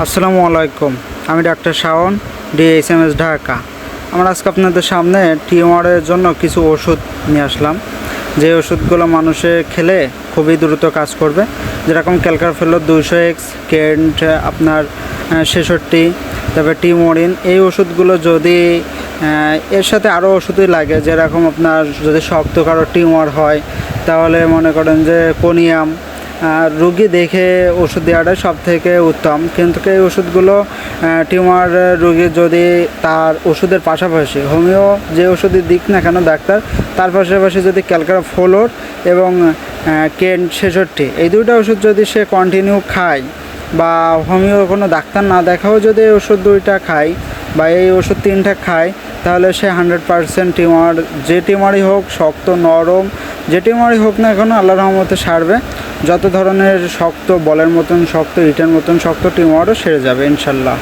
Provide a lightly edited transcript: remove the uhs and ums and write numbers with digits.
আসসালামু আলাইকুম। আমি ডাক্তার শাওন, DSMS ঢাকা। আমরা আজকে আপনাদের সামনে টিউমারের জন্য কিছু ওষুধ নিয়ে আসলাম, যে ওষুধগুলো মানুষে খেলে খুবই দ্রুত কাজ করবে। যেরকম ক্যালকারফেলোর 200X, কেন্ট আপনার 66, তারপরে টিউমোরিন। এই ওষুধগুলো যদি এর সাথে আরও ওষুধই লাগে, যেরকম আপনার যদি শক্ত কারো টিউমার হয় তাহলে মনে করেন যে কোনিয়াম, রুগী দেখে ওষুধ দেওয়াটাই সব থেকে উত্তম। কিন্তু এই ওষুধগুলো টিউমার রুগী যদি তার ওষুধের পাশাপাশি হোমিও যে ওষুধই দিক না কেন ডাক্তার, তার পাশাপাশি যদি ক্যালকারফেলোর এবং কেন্ট 66 এই দুইটা ওষুধ যদি সে কন্টিনিউ খায়, বা হোমিও কোনো ডাক্তার না দেখাও যদি এই ওষুধ দুইটা খায় বা এই ওষুধ 3টা খায়, তাহলে সে 100% টিউমার, যে টিউমারই হোক, শক্ত নরম যে টিউমারই হোক না কেন, আল্লাহর রহমতে সারবে। যত ধরনের শক্ত বলের মতন শক্ত, ইটের মতন শক্ত টিউমারও সেরে যাবে ইনশাল্লাহ।